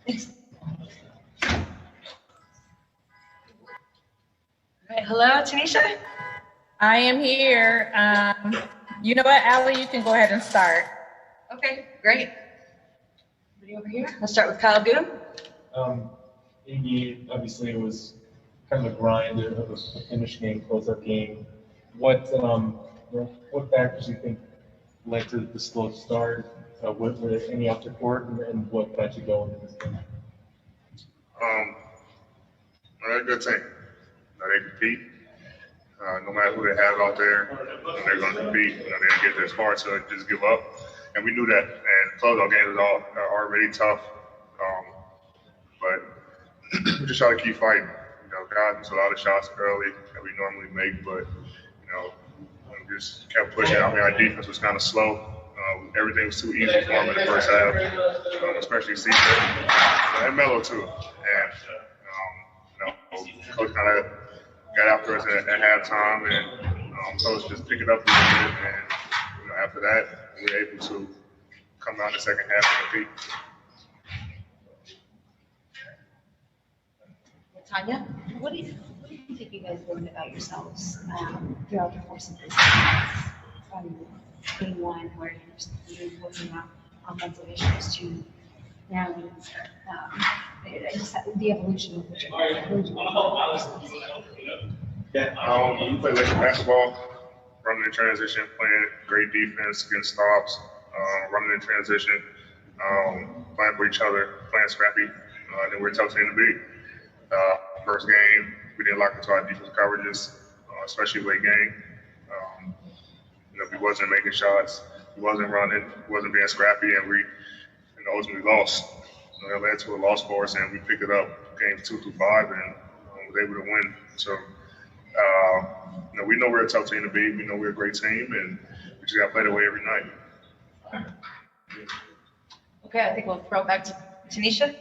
Right, hello, Tanisha? I am here. You know what, Allie, you can go ahead and start. Okay, great. Everybody over here? Let's start with Kyle Goom. Amy, obviously it was kind of a grind of a finish game, close-up game. What factors do you think led to the slow start? Were there any off the court, and what got you going in this game? They're a good team. They compete. No matter who they have out there, they're going to compete. They didn't get this far to just give up, and we knew that. And closeout games are already tough, but we just try to keep fighting. Got us a lot of shots early that we normally make, but we just kept pushing. Our defense was kind of slow. Everything was too easy for them in the first half, especially CJ and Melo too. And coach kind of got after us at halftime, and coach just picked it up a little bit. And after that, we were able to come out in the second half and compete. Tanya, what do you think you guys learned about yourselves throughout the course of this season? From game one, where you're working on offensive issues, to now the evolution of which We play like basketball, running in transition, playing great defense, getting stops, running in transition, playing for each other, playing scrappy. Then we're a tough team to beat. First game, we didn't lock into our defense coverages, especially late game. We wasn't making shots, we wasn't running, we wasn't being scrappy, and we ultimately lost. That led to a loss for us, and we picked it up games 2 through 5, and was able to win. So, we know we're a tough team to beat. We know we're a great team, and we just got to play that way every night. Okay, I think we'll throw it back to Tanisha.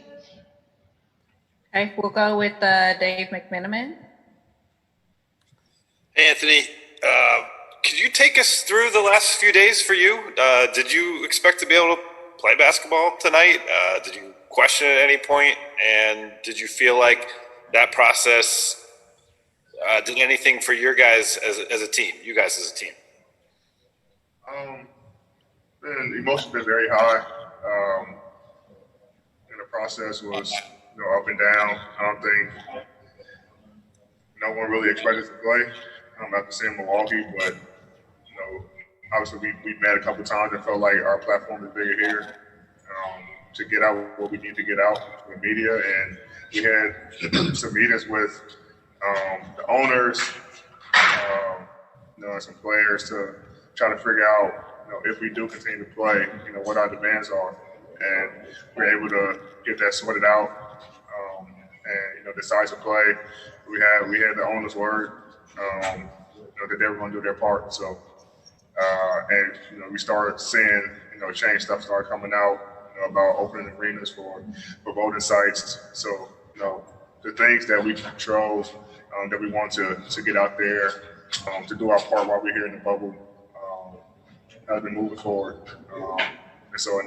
Okay, we'll go with Dave McMenamin. Hey, Anthony, could you take us through the last few days for you? Did you expect to be able to play basketball tonight? Did you question at any point? And did you feel like that process did anything for your guys as a team, you guys as a team? The emotions been very high. And the process was up and down. I don't think no one really expected us to play. After seeing Milwaukee, but obviously we met a couple times and felt like our platform is bigger here to get out what we need to get out to the media. And we had some meetings with the owners, and some players to try to figure out, if we do continue to play, what our demands are. And we're able to get that sorted out and decide to play. We had the owner's word that they were going to do their part. So and we started seeing change stuff started coming out about opening arenas for voting sites. So the things that we control, that we want to get out there to do our part while we're here in the bubble, has been moving forward. And so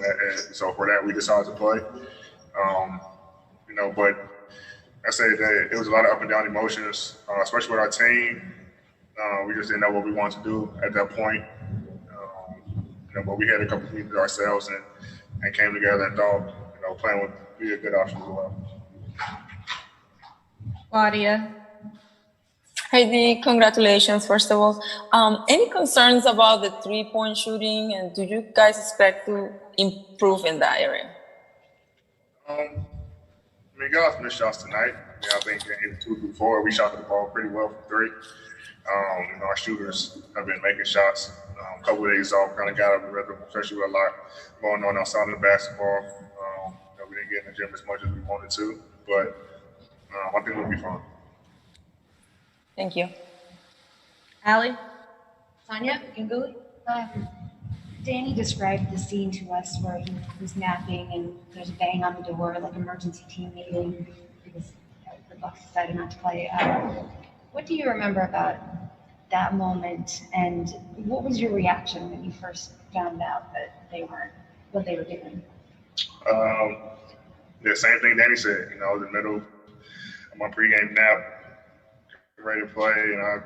for that we decided to play. But I say that it was a lot of up and down emotions, especially with our team. We just didn't know what we wanted to do at that point. But we had a couple of meetings ourselves and came together and thought, playing would be a good option as well. Claudia. Heidi, congratulations, first of all. Any concerns about the three-point shooting, and do you guys expect to improve in that area? Guys missed shots tonight. I think in 2 through 4, we shot the ball pretty well from 3. Our shooters have been making shots. A couple of days off, kind of got out of the rhythm, especially with a lot going on outside of the basketball. We didn't get in the gym as much as we wanted to, but I think it'll be fun. Thank you. Allie? Tanya, you can go. Danny described the scene to us where he was napping and there's a bang on the door, like emergency team meeting, because the Bucks decided not to play. What do you remember about that moment, and what was your reaction when you first found out that they weren't what they were doing? The same thing Danny said. You know, I was in the middle of my pregame nap, ready to play, and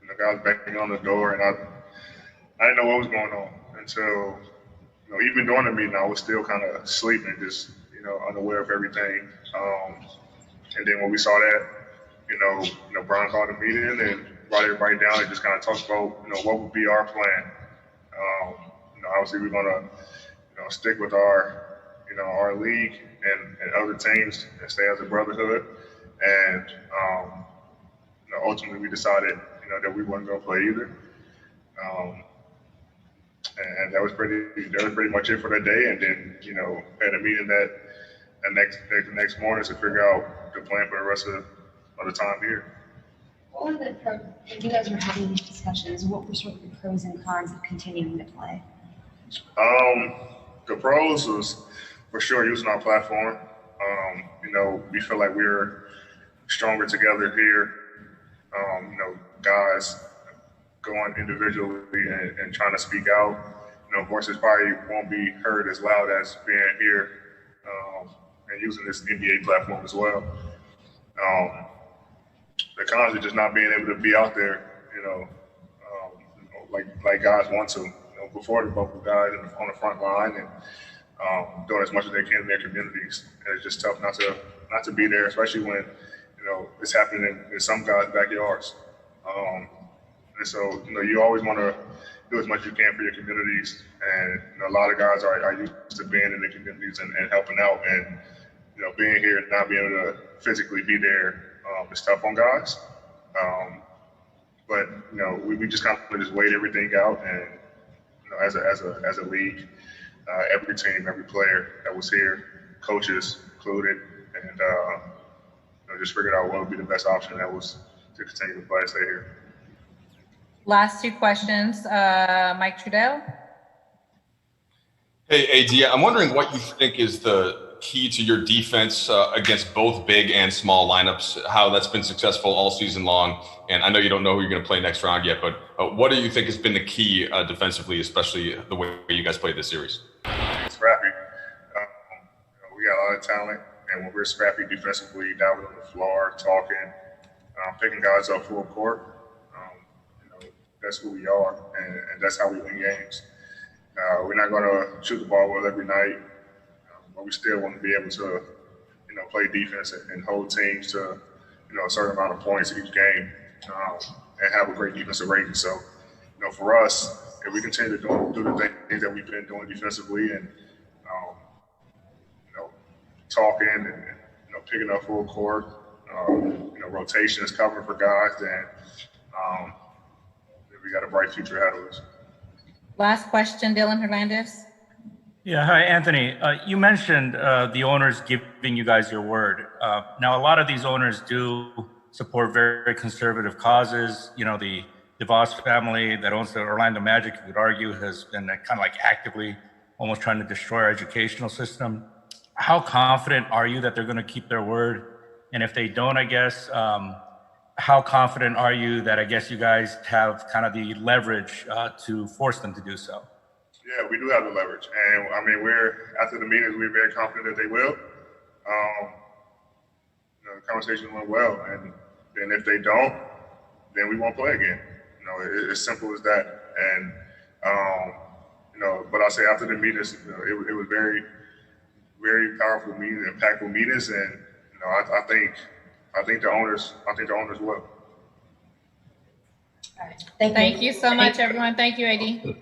the guy was banging on the door, and I didn't know what was going on until, even during the meeting, I was still kind of sleeping, just, unaware of everything. And then when we saw that, Brian called a meeting and brought everybody down and just kind of talked about, what would be our plan. Obviously we're going to, stick with our league and other teams and stay as a brotherhood. And, ultimately we decided, that we weren't going to play either. And that was pretty much it for that day. And then, had a meeting the next morning to figure out the plan for the rest of the time here. What were when you guys were having these discussions, what were sort of the pros and cons of continuing to play? The pros was for sure using our platform. We feel like we're stronger together here. Guys going individually and trying to speak out. Voices probably won't be heard as loud as being here and using this NBA platform as well. The cons are just not being able to be out there, like guys want to. Before the bubble, guys on the front line and doing as much as they can in their communities. And it's just tough not to be there, especially when it's happening in some guys' backyards. And so you always want to do as much as you can for your communities. And a lot of guys are used to being in the communities and helping out. And being here and not being able to physically be there is tough on guys. But we just kind of just wait everything out and. As a league, every team, every player that was here, coaches included, and just figured out what would be the best option. That was to continue to play and stay here. Last two questions. Mike Trudell. Hey, AD, I'm wondering what you think is the key to your defense against both big and small lineups, how that's been successful all season long. And I know you don't know who you're going to play next round yet, but what do you think has been the key defensively, especially the way you guys played this series? Scrappy. We got a lot of talent, and when we're scrappy defensively, down on the floor, talking, picking guys up full court, that's who we are, and that's how we win games. We're not going to shoot the ball well every night, but we still want to be able to, play defense and hold teams to, a certain amount of points each game, and have a great defensive rating. So, for us, if we continue to do the things that we've been doing defensively and, talking and picking up full court, rotations, covering for guys, then we got a bright future ahead of us. Last question, Dylan Hernandez. Yeah, hi, Anthony. You mentioned the owners giving you guys your word. Now, a lot of these owners do support very conservative causes. The DeVos family that owns the Orlando Magic, you could argue, has been kind of like actively almost trying to destroy our educational system. How confident are you that they're going to keep their word? And if they don't, I guess, how confident are you that I guess you guys have kind of the leverage to force them to do so? Yeah, we do have the leverage. And I mean, after the meetings, we're very confident that they will. The conversation went well. And then if they don't, then we won't play again. It's simple as that. And, but I'll say after the meetings, it was very, very powerful meetings, impactful meetings. And, I think the owners will. All right. Thank you. Thank you so much, everyone. Thank you, AD.